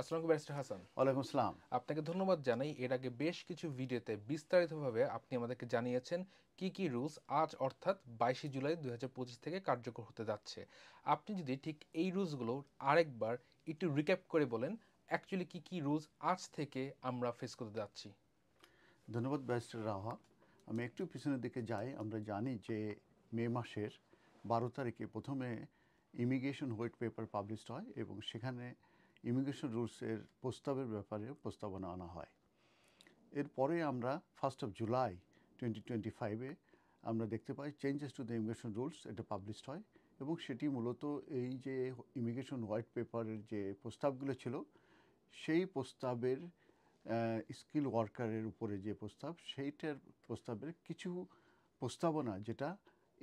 আসসালামু ব্যারিস্টার হাসান। ওয়ালাইকুম আসসালাম। আপনাকে ধন্যবাদ জানাই। এর আগে বেশ কিছু ভিডিওতে বিস্তারিতভাবে আপনি আমাদেরকে জানিয়েছেন কি কি রুলস আজ অর্থাৎ 22 জুলাই 2025 থেকে কার্যকর হতে যাচ্ছে। আপনি যদি ঠিক এই রুলসগুলো আরেকবার একটু রিক্যাপ করে বলেন, অ্যাকচুয়ালি কি কি রুলস আজ থেকে আমরা ফেস করতে যাচ্ছি। ধন্যবাদ ব্যারিস্টার রাহা। আমি একটু পিছনের দিকে যাই। আমরা জানি যে মে মাসের 12 তারিখে প্রথমে ইমিগ্রেশন হোয়াইট পেপার পাবলিশড হয় এবং সেখানে ইমিগ্রেশন রুলসের প্রস্তাবের ব্যাপারে প্রস্তাবনা আনা হয়। এরপরে আমরা 1 জুলাই 2025-এ আমরা দেখতে পাই changes to the immigration rules, এটা পাবলিশড হয় এবং সেটি মূলত এই যে ইমিগ্রেশন হোয়াইট পেপারের যে প্রস্তাবগুলো ছিল সেই প্রস্তাবের স্কিল ওয়ার্কারের উপরে যে প্রস্তাব সেইটার প্রস্তাবের কিছু প্রস্তাবনা যেটা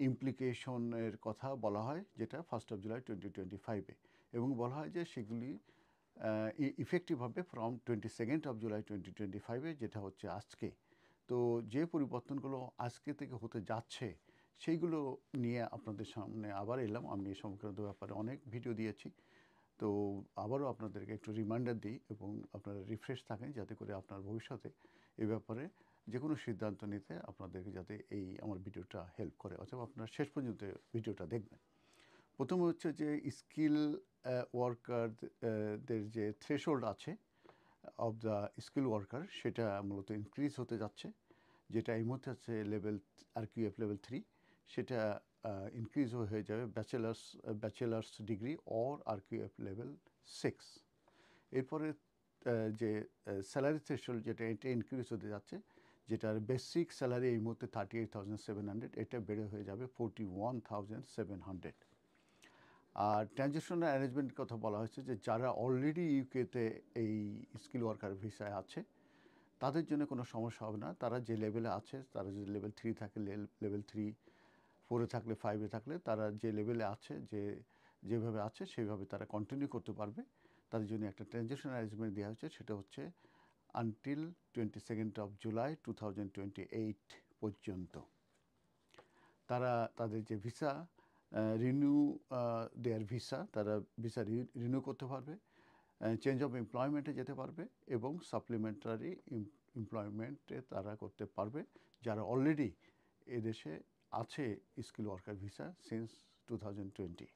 ইমপ্লিকেশনের কথা বলা হয়, যেটা 1 জুলাই 2025-এ, এবং বলা হয় যে সেগুলি ইফেক্টিভ হবে ফ্রম 22 জুলাই 2025-এ, যেটা হচ্ছে আজকে। তো যে পরিবর্তনগুলো আজকে থেকে হতে যাচ্ছে সেইগুলো নিয়ে আপনাদের সামনে আবার এলাম। আমি এই সংক্রান্ত ব্যাপারে অনেক ভিডিও দিয়েছি, তো আবারও আপনাদেরকে একটু রিমাইন্ডার দিই এবং আপনারা রিফ্রেশ থাকেন যাতে করে আপনার ভবিষ্যতে এ ব্যাপারে যে কোনো সিদ্ধান্ত নিতে আপনাদেরকে যাতে এই আমার ভিডিওটা হেল্প করে, অথবা আপনারা শেষ পর্যন্ত ভিডিওটা দেখবেন। প্রথমে হচ্ছে যে স্কিল ওয়ার্কারদের যে থ্রেশহোল্ড আছে অফ দ্য স্কিল ওয়ার্কার, সেটা মূলত ইনক্রিজ হতে যাচ্ছে, যেটা এই মুহূর্তে আছে লেভেল আরকিউএফ লেভেল 3। সেটা ইনক্রিজ হয়ে যাবে bachelors degree or RQF level 6। এরপরে যে স্যালারি থ্রেশহোল্ড, যেটা এটা ইনক্রিজ হতে যাচ্ছে, যেটার বেসিক স্যালারি এই মুহূর্তে 38,700, এটা বেড়ে হয়ে যাবে 41,700। আর ট্রানজিশনাল অ্যারেঞ্জমেন্টের কথা বলা হয়েছে যে যারা অলরেডি ইউকেতে এই স্কিল ওয়ার্কার ভিসায় আছে তাদের জন্য কোনো সমস্যা হবে না। তারা যে লেভেলে আছে, তারা যদি লেভেল 3 থাকে, লেভেল 3, 4-এ থাকলে, 5-এ থাকলে, তারা যে লেভেলে আছে, যেভাবে আছে সেইভাবে তারা কন্টিনিউ করতে পারবে। তাদের জন্য একটা ট্রানজিশন অ্যারেঞ্জমেন্ট দেওয়া হয়েছে, সেটা হচ্ছে আনটিল 22 জুলাই 2028 পর্যন্ত তারা তাদের যে ভিসা রিনিউ, দেয়ার ভিসা, তারা ভিসা রিনিউ করতে পারবে, চেঞ্জ অফ এমপ্লয়মেন্টে যেতে পারবে এবং সাপ্লিমেন্টারি এমপ্লয়মেন্টে তারা করতে পারবে যারা অলরেডি এদেশে আছে স্কিল ওয়ার্কার ভিসা সিন্স 2020।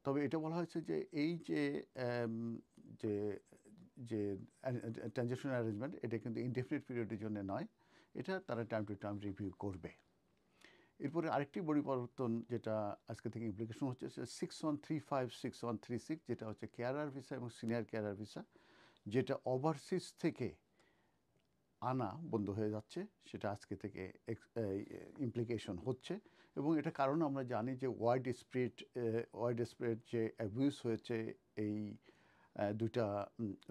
তবে এটা বলা হয়েছে যে এই যে যে যে ট্রানজিশনাল অ্যারেঞ্জমেন্ট, এটা কিন্তু ইনডেফিনিট পিরিয়ডের জন্য নয়, এটা তারা টাইম টু টাইম রিভিউ করবে। এরপরে আরেকটি পরিবর্তন যেটা আজকে থেকে ইমপ্লিকেশন হচ্ছে, 6135, 6136, যেটা হচ্ছে কেয়ারার ভিসা এবং সিনিয়র কেয়ারার ভিসা, যেটা ওভারসিজ থেকে আনা বন্ধ হয়ে যাচ্ছে, সেটা আজকে থেকে ইমপ্লিকেশন হচ্ছে। এবং এটা কারণ আমরা জানি যে ওয়াইড স্প্রেড যে অ্যাবিউজ হয়েছে এই দুইটা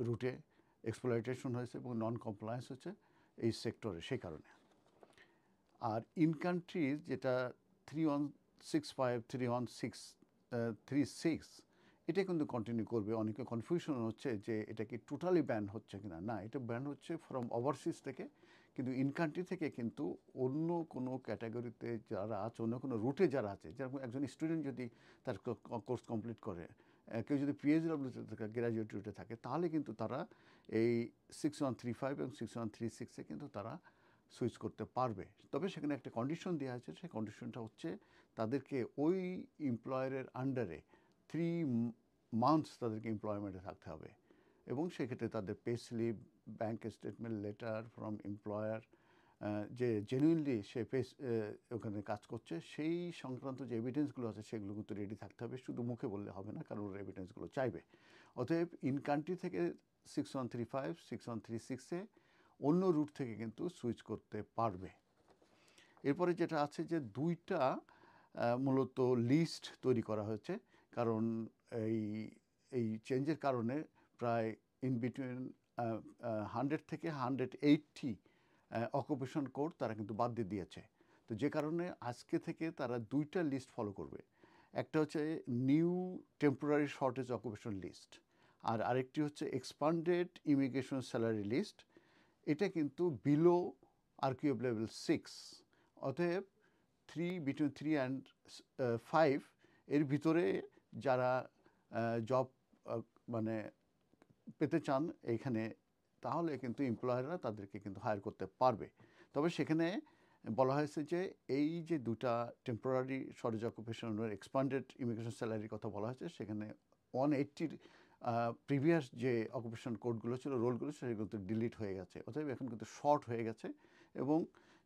রুটে, এক্সপ্লয়টেশন হয়েছে এবং নন কমপ্লায়েন্স হচ্ছে এই সেক্টরে, সেই কারণে। আর ইন কান্ট্রিজ যেটা 3165, 31636, এটা কিন্তু কন্টিনিউ করবে। অনেকে কনফিউশন হচ্ছে যে এটা কি টোটালি ব্যান হচ্ছে কিনা। না, এটা ব্যান হচ্ছে ফ্রম ওভারসিজ থেকে, কিন্তু ইন কান্ট্রি থেকে কিন্তু অন্য কোনো ক্যাটাগরিতে যারা আছে, অন্য কোনো রুটে যারা আছে, যেরকম একজন স্টুডেন্ট যদি তার কোর্স কমপ্লিট করে, কেউ যদি পিএইচডব্লিউতে থাকে, গ্র্যাজুয়েট রুটে থাকে, তাহলে কিন্তু তারা এই 6135 এবং 6136-এ কিন্তু তারা সুইচ করতে পারবে। তবে সেখানে একটা কন্ডিশন দেওয়া আছে, সেই কন্ডিশনটা হচ্ছে তাদেরকে ওই এমপ্লয়ারের আন্ডারে 3 মান্থস তাদেরকে এমপ্লয়মেন্টে থাকতে হবে এবং সেক্ষেত্রে তাদের pay slip, bank statement, letter from employer, যে জেনুইনলি সে ওখানে কাজ করছে, সেই সংক্রান্ত যে এভিডেন্সগুলো আছে সেগুলো কিন্তু রেডি থাকতে হবে। শুধু মুখে বললে হবে না, কারণ ওর এভিডেন্সগুলো চাইবে। অতএব ইন কান্ট্রি থেকে 6135, 6136-এ অন্য রুট থেকে কিন্তু সুইচ করতে পারবে। এরপরে যেটা আছে যে দুইটা মূলত লিস্ট তৈরি করা হয়েছে, কারণ এই এই চেঞ্জের কারণে প্রায় ইন বিটুইন 100 থেকে 180 অকুপেশন কোড তারা কিন্তু বাদ দিয়ে দিয়েছে। তো যে কারণে আজকে থেকে তারা দুইটা লিস্ট ফলো করবে। একটা হচ্ছে new temporary shortage occupation list, আর আরেকটি হচ্ছে এক্সপান্ডেড ইমিগ্রেশন স্যালারি লিস্ট। এটা কিন্তু বিলো আরকিউএফ লেভেল 6। অতএব বিটুইন 3 অ্যান্ড 5 এর ভিতরে যারা জব মানে পেতে চান এইখানে, তাহলে কিন্তু এমপ্লয়াররা তাদেরকে কিন্তু হায়ার করতে পারবে। তবে সেখানে বলা হয়েছে যে এই যে দুটা টেম্পোরারি শর্টেজ অকুপেশনের এক্সপান্ডেড ইমিগ্রেশন স্যালারির কথা বলা হয়েছে, সেখানে 180 প্রিভিয়াস যে অকুপেশন কোডগুলো ছিল, রোলগুলো, সেগুলো কিন্তু ডিলিট হয়ে গেছে, অতএব এখন কিন্তু শর্ট হয়ে গেছে। এবং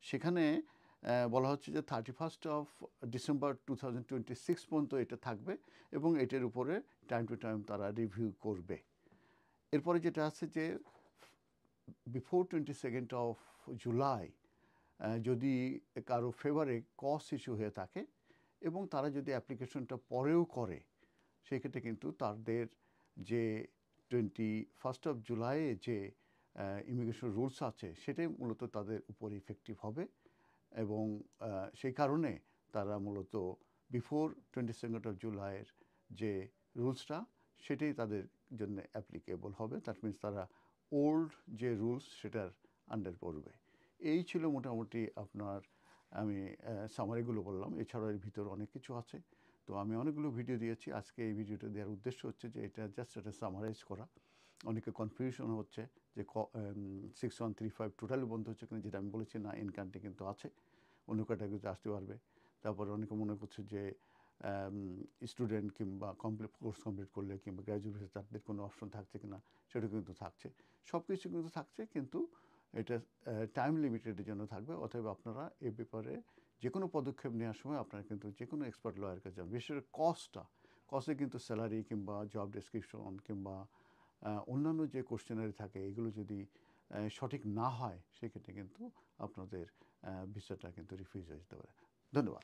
সেখানে বলা হচ্ছে যে 31 ডিসেম্বর 2026 পর্যন্ত এটা থাকবে এবং এটার উপরে টাইম টু টাইম তারা রিভিউ করবে। এরপরে যেটা আছে যে বিফোর 22 জুলাই যদি কারো ফেভারে কস ইস্যু হয়ে থাকে এবং তারা যদি অ্যাপ্লিকেশনটা পরেও করে, সেক্ষেত্রে কিন্তু তাদের যে 21 জুলাইয়ে যে ইমিগ্রেশন রুলস আছে সেটাই মূলত তাদের উপর ইফেক্টিভ হবে। এবং সেই কারণে তারা মূলত বিফোর 22 জুলাইয়ের যে রুলসটা, সেটাই তাদের জন্য অ্যাপ্লিকেবল হবে। দ্যাট মিনস তারা ওল্ড যে রুলস সেটার আন্ডার পড়বে। এই ছিল মোটামুটি আপনার, আমি সামারিগুলো বললাম, এছাড়াও এর ভিতর অনেক কিছু আছে। তো আমি অনেকগুলো ভিডিও দিয়েছি, আজকে এই ভিডিওটা দেওয়ার উদ্দেশ্য হচ্ছে যে এটা জাস্ট একটা সামারাইজ করা। অনেকে কনফিউশন হচ্ছে যে 6135 টোটালি বন্ধ হচ্ছে কিনা, যেটা আমি বলেছি না, ইন কান্ট্রি কিন্তু আছে, অন্য ক্যাটাগরিতে আসতে পারবে। তারপরে অনেকে মনে করছে যে স্টুডেন্ট কিংবা কোর্স কমপ্লিট করলে কিংবা গ্র্যাজুয়েট তাদের কোনো অপশন থাকছে কিনা, সেটা কিন্তু থাকছে, সব কিছু কিন্তু থাকছে, কিন্তু এটা টাইম লিমিটেডের জন্য থাকবে। অতএব আপনারা এ ব্যাপারে যে কোনো পদক্ষেপ নেওয়ার সময় আপনারা কিন্তু যে কোনো এক্সপার্ট লয়ার কাছে যান। বিশেষ করে কস্টে কিন্তু স্যালারি কিংবা জব ডেসক্রিপশন কিংবা অন্যান্য যে কোশ্চেনারি থাকে, এগুলো যদি সঠিক না হয়, সেক্ষেত্রে কিন্তু আপনাদের ভিসাটা কিন্তু রিফিউজ হয়ে যেতে পারে। ধন্যবাদ।